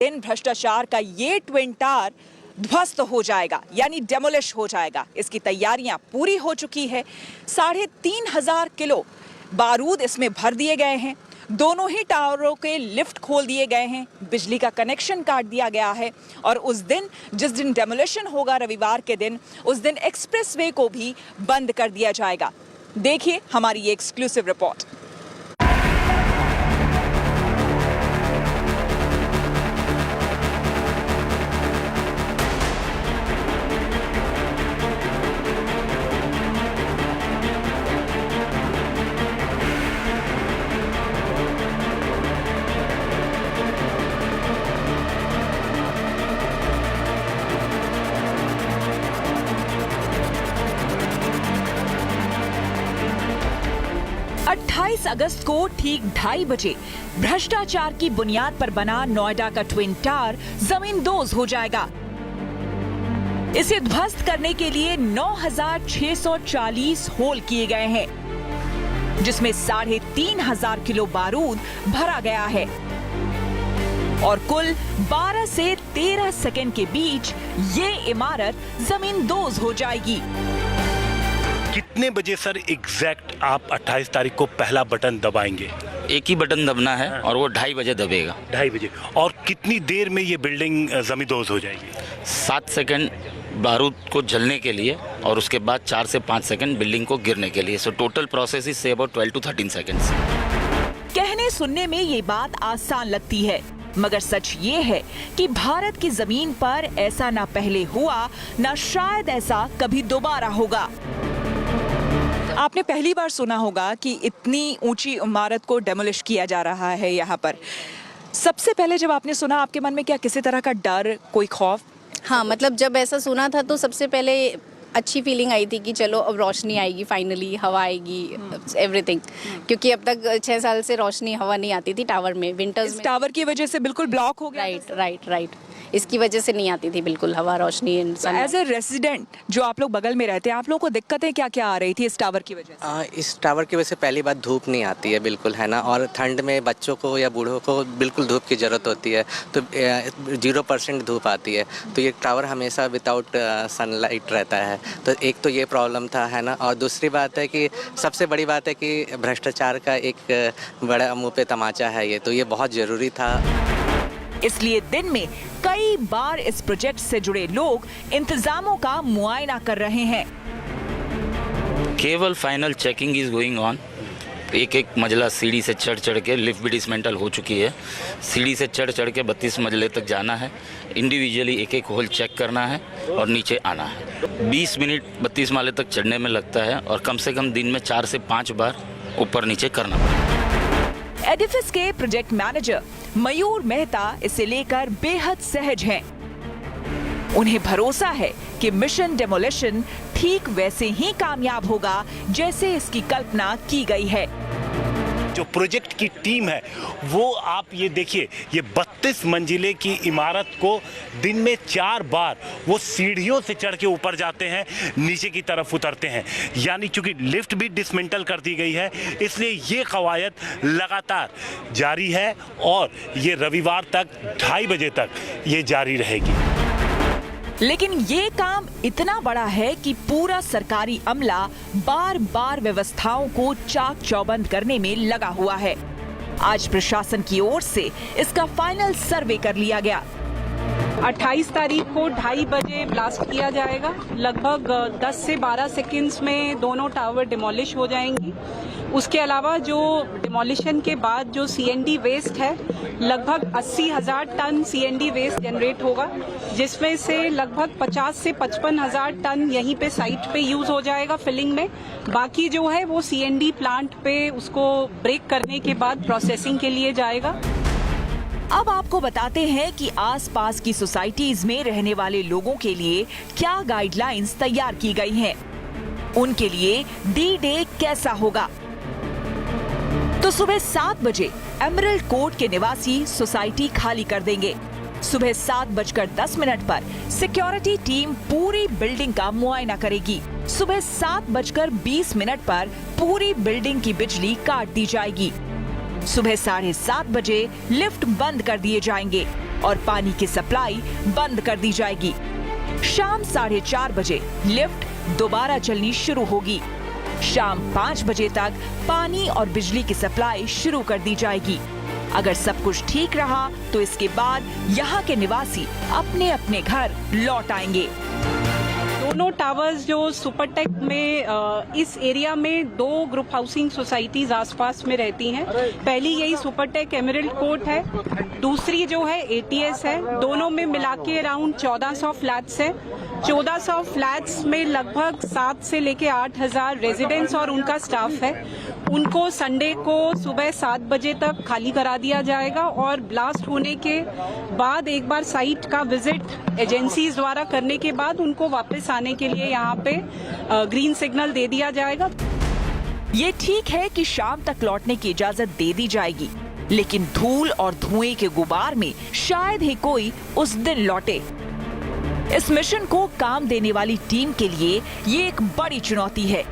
दिन भ्रष्टाचार का ये ट्विन टावर ध्वस्त हो जाएगा, यानी डेमोलिश हो जाएगा। इसकी तैयारियां पूरी हो चुकी है। 3,500 किलो बारूद इसमें भर दिए गए हैं। दोनों ही टावरों के लिफ्ट खोल दिए गए हैं, बिजली का कनेक्शन काट दिया गया है। और उस दिन, जिस दिन डेमोलिशन होगा, रविवार के दिन, उस दिन एक्सप्रेसवे को भी बंद कर दिया जाएगा। देखिए हमारी ये एक्सक्लूसिव रिपोर्ट। अगस्त को ठीक 2:30 बजे भ्रष्टाचार की बुनियाद पर बना नोएडा का ट्विन टावर जमींदोज हो जाएगा। इसे ध्वस्त करने के लिए 9,640 होल किए गए हैं, जिसमें 3,500 किलो बारूद भरा गया है और कुल 12 से 13 सेकंड के बीच ये इमारत जमींदोज हो जाएगी। कितने बजे सर एग्जैक्ट आप 28 तारीख को पहला बटन दबाएंगे? एक ही बटन दबना है और वो 2:30 बजे दबेगा। 2:30 बजे। और कितनी देर में ये बिल्डिंग जमींदोज हो जाएगी? 7 सेकंड बारूद को जलने के लिए और उसके बाद 4 से 5 सेकंड बिल्डिंग को गिरने के लिए। So total process is say about 12 to 13 seconds. कहने सुनने में ये बात आसान लगती है, मगर सच ये है कि भारत की जमीन पर ऐसा ना पहले हुआ, ना शायद ऐसा कभी दोबारा होगा। आपने पहली बार सुना होगा कि इतनी ऊंची इमारत को डेमोलिश किया जा रहा है यहाँ पर। सबसे पहले जब आपने सुना, आपके मन में क्या किसी तरह का डर, कोई खौफ? हाँ, मतलब जब ऐसा सुना था तो सबसे पहले अच्छी फीलिंग आई थी कि चलो अब रोशनी आएगी, फाइनली हवा आएगी, एवरीथिंग। क्योंकि अब तक 6 साल से रोशनी, हवा नहीं आती थी टावर में, विंटर्स में। टावर की वजह से बिल्कुल ब्लॉक हो गया। राइट। इसकी वजह से नहीं आती थी बिल्कुल हवा, रोशनी। एज ए रेसिडेंट जो आप लोग बगल में रहते हैं, आप लोगों को दिक्कतें क्या क्या आ रही थी इस टावर की वजह से? इस टावर की वजह से पहली बात धूप नहीं आती है बिल्कुल, है ना। और ठंड में बच्चों को या बूढ़ों को बिल्कुल धूप की ज़रूरत होती है, तो 0% धूप आती है। तो ये टावर हमेशा विदाउट सनलाइट रहता है, तो एक तो ये प्रॉब्लम था, है ना। और दूसरी बात है कि सबसे बड़ी बात है कि भ्रष्टाचार का एक बड़ा मुँह पे तमाचा है ये, तो ये बहुत ज़रूरी था। इसलिए दिन में कई बार इस प्रोजेक्ट से जुड़े लोग इंतजामों का मुआयना कर रहे हैं। केवल final checking is going on. एक मंजिला सीढ़ी से चढ़ के, लिफ्ट भी डिसमेंटल हो चुकी है, सीढ़ी से चढ़ के 32 मंजिले तक जाना है। इंडिविजुअली एक होल चेक करना है और नीचे आना है। 20 मिनट 32 माले तक चढ़ने में लगता है और कम से कम दिन में 4 से 5 बार ऊपर नीचे करना पड़ता है। एडिफिस के प्रोजेक्ट मैनेजर मयूर मेहता इसे लेकर बेहद सहज हैं। उन्हें भरोसा है कि मिशन डेमोलिशन ठीक वैसे ही कामयाब होगा जैसे इसकी कल्पना की गई है। जो प्रोजेक्ट की टीम है वो, आप ये देखिए, ये 32 मंजिले की इमारत को दिन में 4 बार वो सीढ़ियों से चढ़ के ऊपर जाते हैं, नीचे की तरफ उतरते हैं। यानी चूंकि लिफ्ट भी डिसमेंटल कर दी गई है, इसलिए ये कवायद लगातार जारी है और ये रविवार तक 2:30 बजे तक ये जारी रहेगी। लेकिन ये काम इतना बड़ा है कि पूरा सरकारी अमला बार बार व्यवस्थाओं को चाक चौबंद करने में लगा हुआ है। आज प्रशासन की ओर से इसका फाइनल सर्वे कर लिया गया। 28 तारीख को 2:30 बजे ब्लास्ट किया जाएगा। लगभग 10 से 12 सेकंड्स में दोनों टावर डिमोलिश हो जाएंगी। उसके अलावा जो डिमोलिशन के बाद जो सीएनडी वेस्ट है, लगभग 80,000 टन सीएनडी वेस्ट जनरेट होगा, जिसमें से लगभग 50 से 55,000 टन यहीं पे साइट पे यूज हो जाएगा फिलिंग में। बाकी जो है वो सीएनडी प्लांट पे उसको ब्रेक करने के बाद प्रोसेसिंग के लिए जाएगा। अब आपको बताते हैं कि आसपास की सोसाइटीज में रहने वाले लोगों के लिए क्या गाइडलाइंस तैयार की गई हैं। उनके लिए D-Day कैसा होगा। तो सुबह 7 बजे एमरल्ड कोर्ट के निवासी सोसाइटी खाली कर देंगे। सुबह 7:10 पर सिक्योरिटी टीम पूरी बिल्डिंग का मुआयना करेगी। सुबह 7:20 पर पूरी बिल्डिंग की बिजली काट दी जाएगी। सुबह 7:30 बजे लिफ्ट बंद कर दिए जाएंगे। और पानी की सप्लाई बंद कर दी जाएगी। शाम 4:30 बजे लिफ्ट दोबारा चलनी शुरू होगी। शाम 5 बजे तक पानी और बिजली की सप्लाई शुरू कर दी जाएगी। अगर सब कुछ ठीक रहा तो इसके बाद यहाँ के निवासी अपने अपने घर लौट आएंगे। दोनों टावर्स जो सुपरटेक में इस एरिया में 2 ग्रुप हाउसिंग सोसाइटीज आसपास में रहती हैं। पहली यही सुपरटेक एमरल्ड कोर्ट है, दूसरी जो है ATS है। दोनों में मिला के अराउंड 1400 फ्लैट्स है। 1400 फ्लैट्स में लगभग 7 से लेके 8,000 रेजिडेंट्स और उनका स्टाफ है। उनको संडे को सुबह 7 बजे तक खाली करा दिया जाएगा और ब्लास्ट होने के बाद एक बार साइट का विजिट एजेंसीज द्वारा करने के बाद उनको वापस आने के लिए यहाँ पे ग्रीन सिग्नल दे दिया जाएगा। ये ठीक है कि शाम तक लौटने की इजाजत दे दी जाएगी, लेकिन धूल और धुएं के गुबार में शायद ही कोई उस दिन लौटे। इस मिशन को काम देने वाली टीम के लिए ये एक बड़ी चुनौती है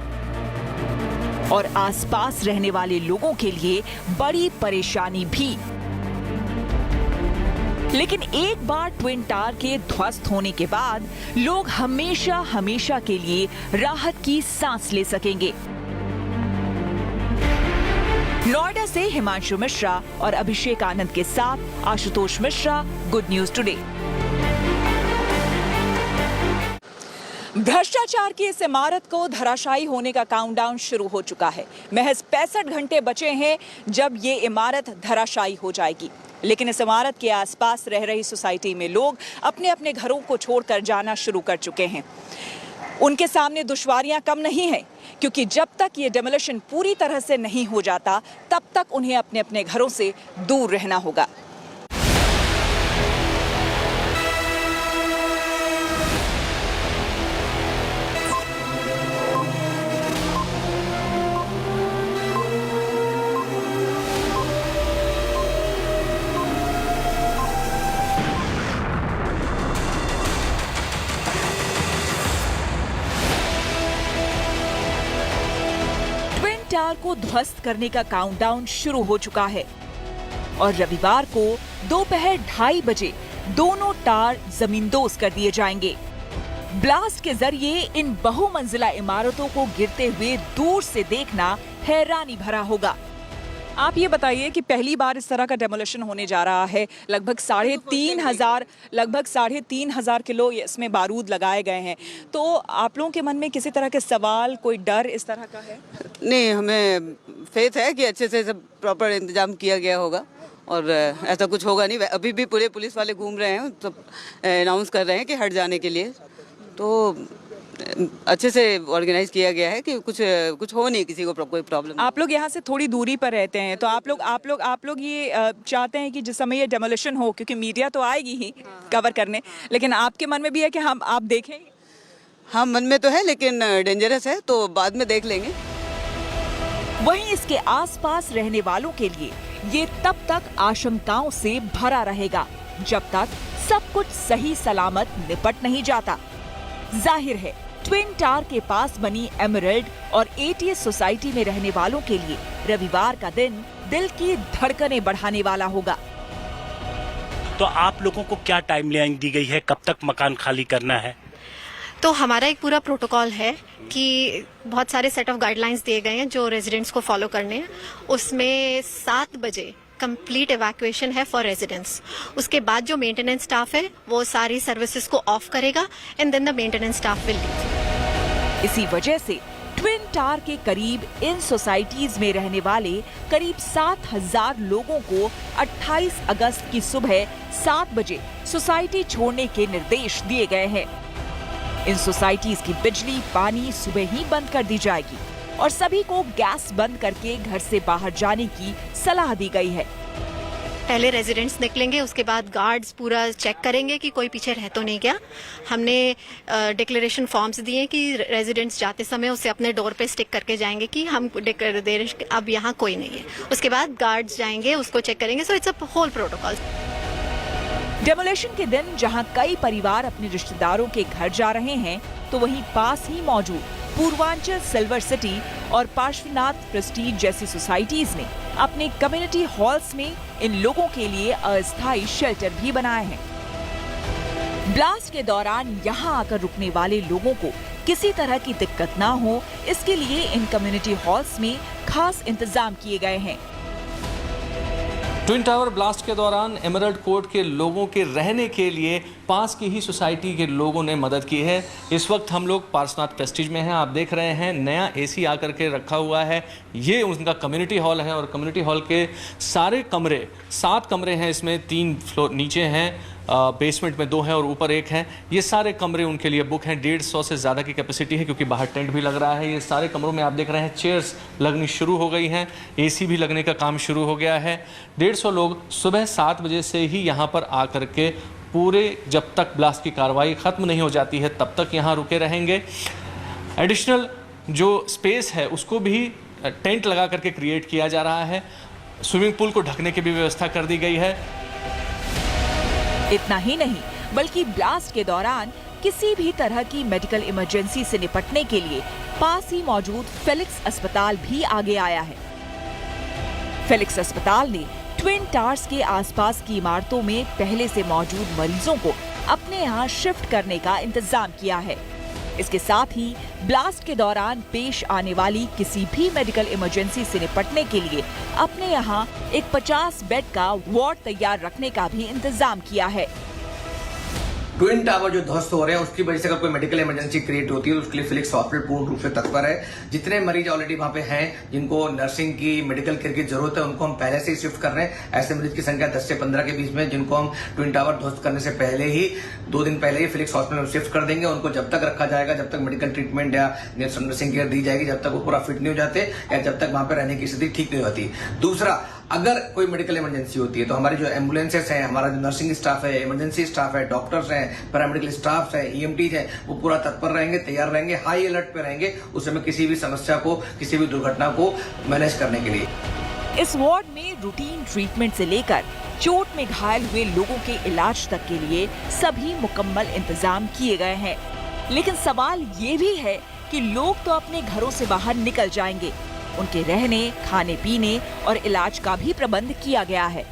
और आसपास रहने वाले लोगों के लिए बड़ी परेशानी भी। लेकिन एक बार ट्विन टावर के ध्वस्त होने के बाद लोग हमेशा हमेशा के लिए राहत की सांस ले सकेंगे। नोएडा से हिमांशु मिश्रा और अभिषेक आनंद के साथ Ashutosh Mishra, good news today. भ्रष्टाचार की इस इमारत को धराशायी होने का काउंटडाउन शुरू हो चुका है। महज 65 घंटे बचे हैं जब ये इमारत धराशायी हो जाएगी। लेकिन इस इमारत के आसपास रह रही सोसाइटी में लोग अपने अपने घरों को छोड़कर जाना शुरू कर चुके हैं। उनके सामने दुश्वारियां कम नहीं है, क्योंकि जब तक ये डेमोलिशन पूरी तरह से नहीं हो जाता तब तक उन्हें अपने अपने घरों से दूर रहना होगा। टावर को ध्वस्त करने का काउंटडाउन शुरू हो चुका है और रविवार को दोपहर 2:30 बजे दोनों टावर जमींदोज कर दिए जाएंगे। ब्लास्ट के जरिए इन बहुमंजिला इमारतों को गिरते हुए दूर से देखना हैरानी भरा होगा। आप ये बताइए कि पहली बार इस तरह का डेमोलिशन होने जा रहा है। लगभग 3,500 किलो इसमें बारूद लगाए गए हैं। तो आप लोगों के मन में किसी तरह के सवाल, कोई डर इस तरह का है? नहीं, हमें फेथ है कि अच्छे से सब प्रॉपर इंतजाम किया गया होगा और ऐसा कुछ होगा नहीं। अभी भी पूरे पुलिस वाले घूम रहे हैं, सब अनाउंस कर रहे हैं कि हट जाने के लिए। तो अच्छे से ऑर्गेनाइज किया गया है कि कुछ हो नहीं, किसी को कोई प्रॉब्लम। आप लोग यहाँ से थोड़ी दूरी पर रहते हैं, तो आप लोग ये चाहते हैं कि जिस समय ये डेमोलिशन हो, क्योंकि मीडिया तो आएगी ही कवर करने, लेकिन आपके मन में भी है कि हम आप देखें? हाँ, मन में तो है, लेकिन डेंजरस है तो बाद में देख लेंगे। वहीं इसके आसपास रहने वालों के लिए ये तब तक आशंकाओं से भरा रहेगा जब तक सब कुछ सही सलामत निपट नहीं जाता। जाहिर है ट्विन टावर के पास बनी एमरल्ड और ATS सोसाइटी में रहने वालों के लिए रविवार का दिन दिल की धड़कनें बढ़ाने वाला होगा। तो आप लोगों को क्या टाइमलाइन दी गई है, कब तक मकान खाली करना है? तो हमारा एक पूरा प्रोटोकॉल है कि बहुत सारे सेट ऑफ गाइडलाइंस दिए गए हैं जो रेजिडेंट्स को फॉलो करने हैं। उसमें 7 बजे कंप्लीट इवैक्यूएशन है फॉर रेजिडेंट्स। उसके बाद जो मेंटेनेंस स्टाफ है वो सारी सर्विसेज को ऑफ करेगा and then the maintenance staff will leave. इसी वजह से ट्विन टावर के करीब इन सोसाइटीज में रहने वाले करीब 7,000 लोगों को 28 अगस्त की सुबह 7 बजे सोसाइटी छोड़ने के निर्देश दिए गए हैं। इन सोसाइटीज की बिजली, पानी सुबह ही बंद कर दी जाएगी और सभी को गैस बंद करके घर से बाहर जाने की सलाह दी गई है। पहले रेजिडेंट्स निकलेंगे, उसके बाद गार्ड्स पूरा चेक करेंगे कि कोई पीछे रह तो नहीं गया। हमने डिक्लेरेशन फॉर्म्स दिए कि रेजिडेंट्स जाते समय उसे अपने डोर पे स्टिक करके जाएंगे कि हम अब यहाँ कोई नहीं है। उसके बाद गार्ड्स जाएंगे, उसको चेक करेंगे। So it's a whole protocol. Demolition के दिन जहां कई परिवार अपने रिश्तेदारों के घर जा रहे हैं, तो वहीं पास ही मौजूद पूर्वांचल सिल्वर सिटी और पार्श्वनाथ प्रेस्टीज जैसी सोसाइटीज ने अपने कम्युनिटी हॉल्स में इन लोगों के लिए अस्थायी शेल्टर भी बनाए हैं। ब्लास्ट के दौरान यहां आकर रुकने वाले लोगों को किसी तरह की दिक्कत ना हो, इसके लिए इन कम्युनिटी हॉल्स में खास इंतजाम किए गए हैं। ट्विन टावर ब्लास्ट के दौरान एमरल्ड कोर्ट के लोगों के रहने के लिए पास की ही सोसाइटी के लोगों ने मदद की है। इस वक्त हम लोग पार्सनाथ प्रेस्टीज में हैं। आप देख रहे हैं नया एसी आकर के रखा हुआ है। ये उनका कम्युनिटी हॉल है और कम्युनिटी हॉल के सारे कमरे, 7 कमरे हैं, इसमें 3 फ्लोर नीचे हैं, बेसमेंट में 2 हैं और ऊपर 1 है। ये सारे कमरे उनके लिए बुक हैं। 150 से ज़्यादा की कैपेसिटी है क्योंकि बाहर टेंट भी लग रहा है। ये सारे कमरों में आप देख रहे हैं चेयर्स लगनी शुरू हो गई हैं, एसी भी लगने का काम शुरू हो गया है। 150 लोग सुबह 7 बजे से ही यहाँ पर आकर के पूरे जब तक ब्लास्ट की कार्रवाई ख़त्म नहीं हो जाती है तब तक यहाँ रुके रहेंगे। एडिशनल जो स्पेस है उसको भी टेंट लगा करके क्रिएट किया जा रहा है। स्विमिंग पूल को ढकने की भी व्यवस्था कर दी गई है। इतना ही नहीं बल्कि ब्लास्ट के दौरान किसी भी तरह की मेडिकल इमरजेंसी से निपटने के लिए पास ही मौजूद फेलिक्स अस्पताल भी आगे आया है। फेलिक्स अस्पताल ने ट्विन टावर्स के आसपास की इमारतों में पहले से मौजूद मरीजों को अपने यहाँ शिफ्ट करने का इंतजाम किया है। इसके साथ ही ब्लास्ट के दौरान पेश आने वाली किसी भी मेडिकल इमरजेंसी से निपटने के लिए अपने यहाँ एक 50 बेड का वार्ड तैयार रखने का भी इंतजाम किया है। ट्विन टावर जो ध्वस्त हो रहे हैं उसकी वजह से अगर कोई मेडिकल इमरजेंसी क्रिएट होती है तो उसके लिए फिलिक्स हॉस्पिटल पूर्ण रूप से तत्पर है। जितने मरीज ऑलरेडी वहां पे हैं जिनको नर्सिंग की मेडिकल केयर की जरूरत है उनको हम पहले से ही शिफ्ट कर रहे हैं। ऐसे मरीज की संख्या 10 से 15 के बीच में जिनको हम ट्विन टावर ध्वस्त करने से पहले ही 2 दिन पहले ही फिलिक्स हॉस्पिटल में शिफ्ट कर देंगे। उनको जब तक रखा जाएगा, जब तक मेडिकल ट्रीटमेंट या नर्सिंग केयर दी जाएगी, जब तक वो पूरा फिट नहीं हो जाते या जब तक वहां पर रहने की स्थिति ठीक नहीं होती। दूसरा, अगर कोई मेडिकल इमरजेंसी होती है तो हमारे जो एम्बुलेंसेस हैं, हमारा जो नर्सिंग स्टाफ है, इमरजेंसी स्टाफ है, डॉक्टर्स हैं, पैरामेडिकल स्टाफ है, ईएमटीज हैं, वो पूरा तत्पर रहेंगे, तैयार रहेंगे, हाई अलर्ट पे रहेंगे उस समय किसी भी समस्या को, किसी भी दुर्घटना को मैनेज करने के लिए। इस वार्ड में रूटीन ट्रीटमेंट से लेकर चोट में घायल हुए लोगों के इलाज तक के लिए सभी मुकम्मल इंतजाम किए गए हैं। लेकिन सवाल ये भी है कि लोग तो अपने घरों से बाहर निकल जाएंगे, उनके रहने, खाने पीने और इलाज का भी प्रबंध किया गया है।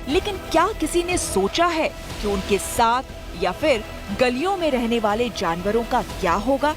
लेकिन क्या किसी ने सोचा है कि उनके साथ या फिर गलियों में रहने वाले जानवरों का क्या होगा?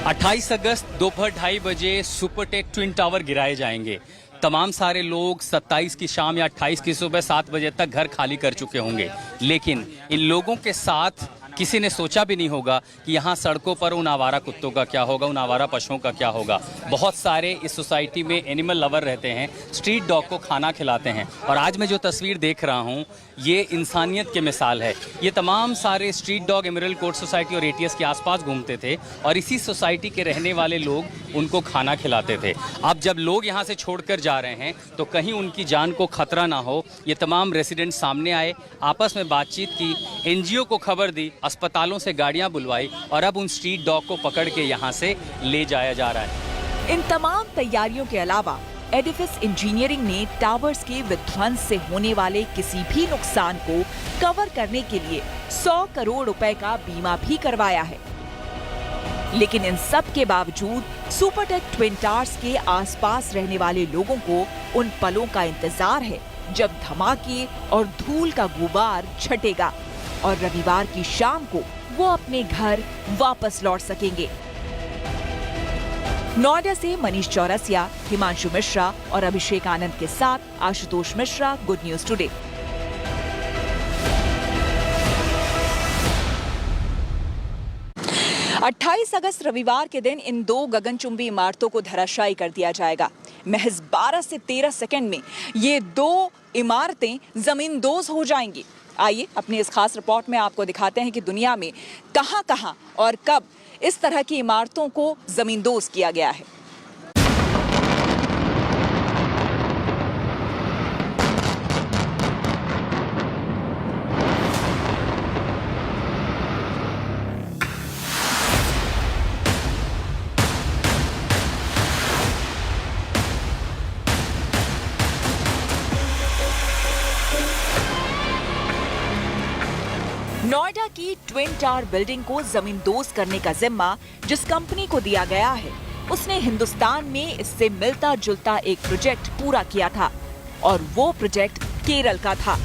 28 अगस्त दोपहर 2:30 बजे सुपरटेक ट्विन टावर गिराए जाएंगे। तमाम सारे लोग 27 की शाम या 28 की सुबह 7 बजे तक घर खाली कर चुके होंगे। लेकिन इन लोगों के साथ किसी ने सोचा भी नहीं होगा कि यहाँ सड़कों पर उन आवारा कुत्तों का क्या होगा, उन आवारा पशुओं का क्या होगा। बहुत सारे इस सोसाइटी में एनिमल लवर रहते हैं, स्ट्रीट डॉग को खाना खिलाते हैं। और आज मैं जो तस्वीर देख रहा हूँ ये इंसानियत की मिसाल है। ये तमाम सारे street dog emerald court society और एटीएस के आसपास घूमते थे और इसी सोसाइटी के रहने वाले लोग उनको खाना खिलाते थे। अब जब लोग यहाँ से छोड़कर जा रहे हैं तो कहीं उनकी जान को खतरा ना हो, ये तमाम रेसिडेंट सामने आए, आपस में बातचीत की, एनजीओ को खबर दी, अस्पतालों से गाड़ियां बुलवाई और अब उन स्ट्रीट डॉग को पकड़ के यहाँ से ले जाया जा रहा है। इन तमाम तैयारियों के अलावा एडिफिस इंजीनियरिंग ने टावर्स के विध्वंस से होने वाले किसी भी नुकसान को कवर करने के लिए 100 करोड़ रुपए का बीमा भी करवाया है। लेकिन इन सब के बावजूद सुपरटेक ट्विन टावर्स के आसपास रहने वाले लोगों को उन पलों का इंतजार है जब धमाके और धूल का गुबार छटेगा और रविवार की शाम को वो अपने घर वापस लौट सकेंगे। नोएडा से मनीष चौरसिया, हिमांशु मिश्रा और अभिषेक आनंद के साथ Ashutosh Mishra, good news today. अट्ठाईस अगस्त रविवार के दिन इन 2 गगनचुंबी इमारतों को धराशायी कर दिया जाएगा। महज 12 से 13 सेकंड में ये 2 इमारतें जमींदोज हो जाएंगी। आइए अपनी इस खास रिपोर्ट में आपको दिखाते हैं कि दुनिया में कहां-कहां और कब इस तरह की इमारतों को जमींदोज किया गया है। नोएडा की ट्विन टावर बिल्डिंग को जमींदोज करने का जिम्मा जिस कंपनी को दिया गया है उसने हिंदुस्तान में इससे मिलता जुलता एक प्रोजेक्ट पूरा किया था और वो प्रोजेक्ट केरल का था।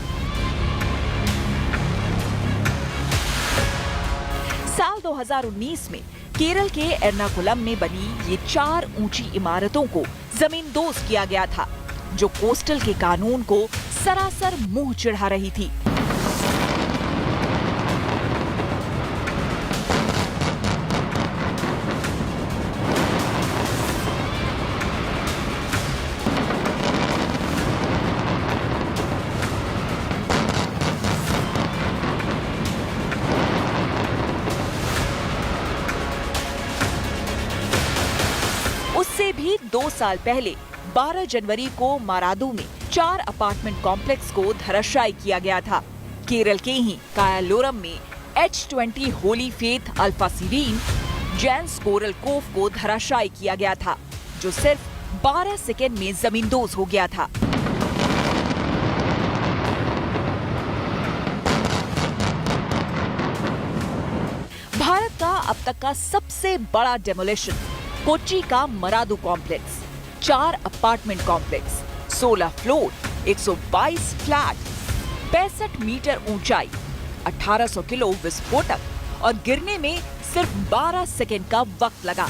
साल 2019 में केरल के एर्नाकुलम में बनी ये 4 ऊंची इमारतों को जमींदोज किया गया था, जो कोस्टल के कानून को सरासर मुंह चिढ़ा रही थी। उससे भी 2 साल पहले 12 जनवरी को मारादू में 4 अपार्टमेंट कॉम्प्लेक्स को धराशायी किया गया था। केरल के ही कायालोरम में H20 Holy Faith Alfa Serene Jains Coral Cove को धराशायी किया गया था, जो सिर्फ 12 सेकेंड में जमींदोज हो गया था। भारत का अब तक का सबसे बड़ा डेमोलिशन कोच्चि का Maradu complex, 4 apartment complex, 16 floor, 122 flat, 65 metre ऊंचाई, 1800 किलो विस्फोटक और गिरने में सिर्फ 12 सेकेंड का वक्त लगा।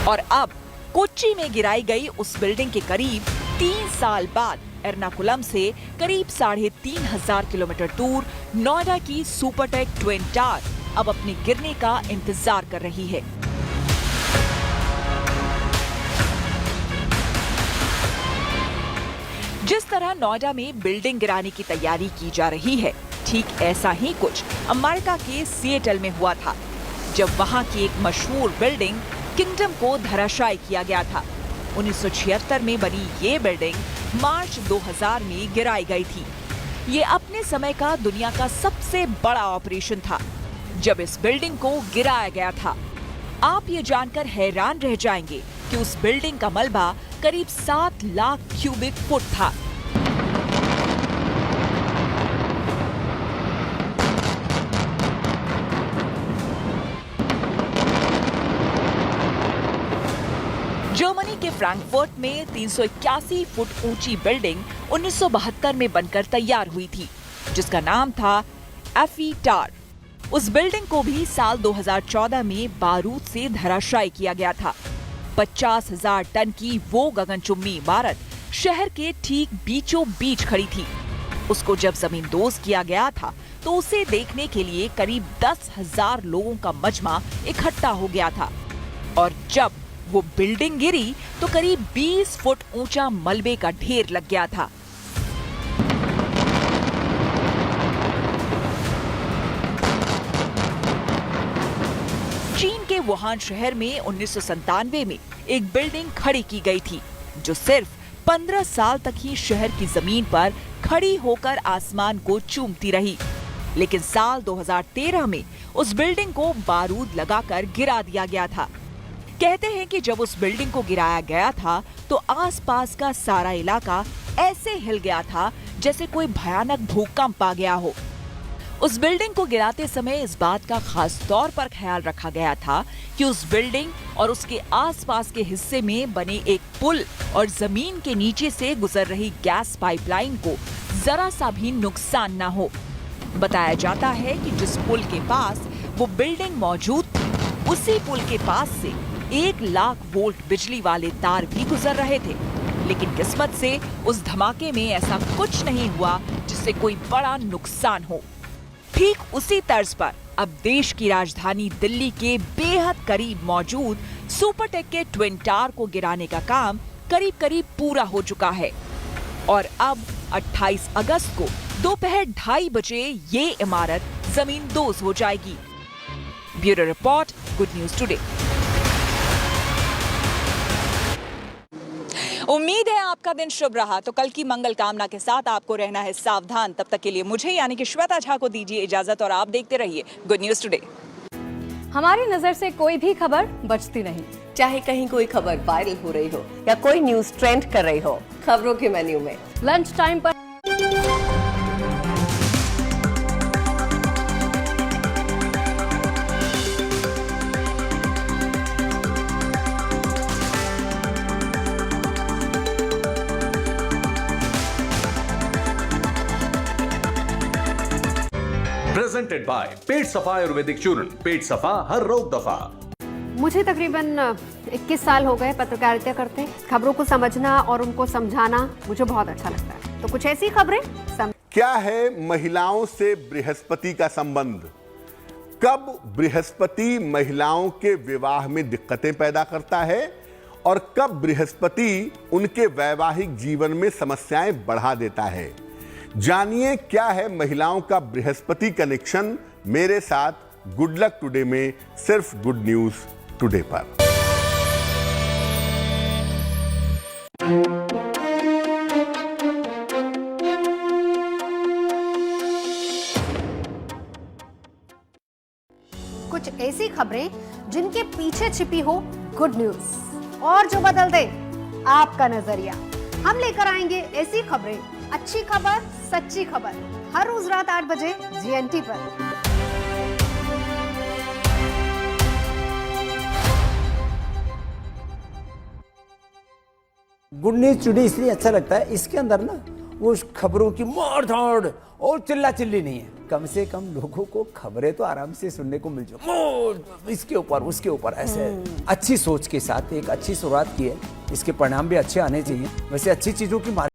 और अब कोच्चि में गिराई गई उस बिल्डिंग के करीब 3 साल बाद एर्नाकुलम से करीब 3500 किलोमीटर दूर नोएडा की सुपरटेक ट्विन टावर अब अपने गिरने का इंतजार कर रही है। जिस तरह नोएडा में बिल्डिंग गिराने की तैयारी की जा रही है, ठीक ऐसा ही कुछ अमेरिका के सिएटल में हुआ था, जब वहां की एक मशहूर बिल्डिंग किंगडम को धराशायी किया गया था। 1976 में बनी ये बिल्डिंग मार्च 2000 में गिराई गई थी। ये अपने समय का दुनिया का सबसे बड़ा ऑपरेशन था जब इस बिल्डिंग को गिराया गया था। आप ये जानकर हैरान रह जाएंगे कि उस बिल्डिंग का मलबा करीब 7 लाख क्यूबिक फुट था। जर्मनी के फ्रैंकफर्ट में 381 फुट ऊंची बिल्डिंग 1972 में बनकर तैयार हुई थी, जिसका नाम था एफी टावर। उस बिल्डिंग को भी साल 2014 में बारूद से धराशायी किया गया था। 50,000 टन की वो गगनचुम्बी इमारत शहर के ठीक बीचों बीच खड़ी थी। उसको जब जमींदोज किया गया था तो उसे देखने के लिए करीब 10,000 लोगों का मजमा इकट्ठा हो गया था, और जब वो बिल्डिंग गिरी तो करीब 20 फुट ऊंचा मलबे का ढेर लग गया था। चीन के वुहान शहर में 1997 में एक बिल्डिंग खड़ी की गई थी, जो सिर्फ 15 साल तक ही शहर की जमीन पर खड़ी होकर आसमान को चूमती रही। लेकिन साल 2013 में उस बिल्डिंग को बारूद लगाकर गिरा दिया गया था। कहते हैं कि जब उस बिल्डिंग को गिराया गया था तो आसपास का सारा इलाका ऐसे हिल गया था जैसे कोई भयानक भूकंप आ गया हो। उस बिल्डिंग को गिराते समय इस बात का खास तौर पर ख्याल रखा गया था कि उस बिल्डिंग और उसके आसपास के हिस्से में बने एक पुल और जमीन के नीचे से गुजर रही गैस पाइपलाइन को जरा सा भी नुकसान न हो। बताया जाता है कि जिस पुल के पास वो बिल्डिंग मौजूद थी, उसी पुल के पास से 1 लाख वोल्ट बिजली वाले तार भी गुजर रहे थे। लेकिन किस्मत से उस धमाके में ऐसा कुछ नहीं हुआ जिससे कोई बड़ा नुकसान हो। ठीक उसी तर्ज पर अब देश की राजधानी दिल्ली के बेहद करीब मौजूद सुपरटेक के ट्विन टावर को गिराने का काम करीब करीब पूरा हो चुका है, और अब 28 अगस्त को दोपहर 2:30 बजे ये इमारत जमींदोज हो जाएगी। Bureau report, good news today. उम्मीद है आपका दिन शुभ रहा। तो कल की मंगल कामना के साथ आपको रहना है सावधान। तब तक के लिए मुझे यानी कि श्वेता झा को दीजिए इजाजत, और आप देखते रहिए गुड न्यूज टुडे। हमारी नजर से कोई भी खबर बचती नहीं। चाहे कहीं कोई खबर वायरल हो रही हो या कोई न्यूज ट्रेंड कर रही हो, खबरों के मेन्यू में लंच टाइम पर प्रेजेंटेड बाय पेट सफा आयुर्वेदिक चूर्ण। पेट सफा हर रोग दफा। मुझे तकरीबन 21 साल हो गए पत्रकारिता करते। खबरों को समझना और उनको समझाना मुझे बहुत अच्छा लगता है। तो कुछ ऐसी खबरें क्या है महिलाओं से बृहस्पति का संबंध? कब बृहस्पति महिलाओं के विवाह में दिक्कतें पैदा करता है और कब बृहस्पति उनके वैवाहिक जीवन में समस्याएं बढ़ा देता है? जानिए क्या है महिलाओं का बृहस्पति कनेक्शन मेरे साथ गुड लक टुडे में, सिर्फ गुड न्यूज टुडे पर। कुछ ऐसी खबरें जिनके पीछे छिपी हो गुड न्यूज और जो बदल दे आपका नजरिया। हम लेकर आएंगे ऐसी खबरें, अच्छी खबर, सच्ची खबर, हर रोज रात 8 बजे GNT पर। गुड न्यूज टुडे इसलिए अच्छा लगता है, इसके अंदर ना वो खबरों की मार धाड़ और चिल्ला चिल्ली नहीं है। कम से कम लोगों को खबरें तो आराम से सुनने को मिल जाए, इसके ऊपर उसके ऊपर ऐसे अच्छी सोच के साथ एक अच्छी शुरुआत की है। इसके परिणाम भी अच्छे आने चाहिए। वैसे अच्छी चीजों की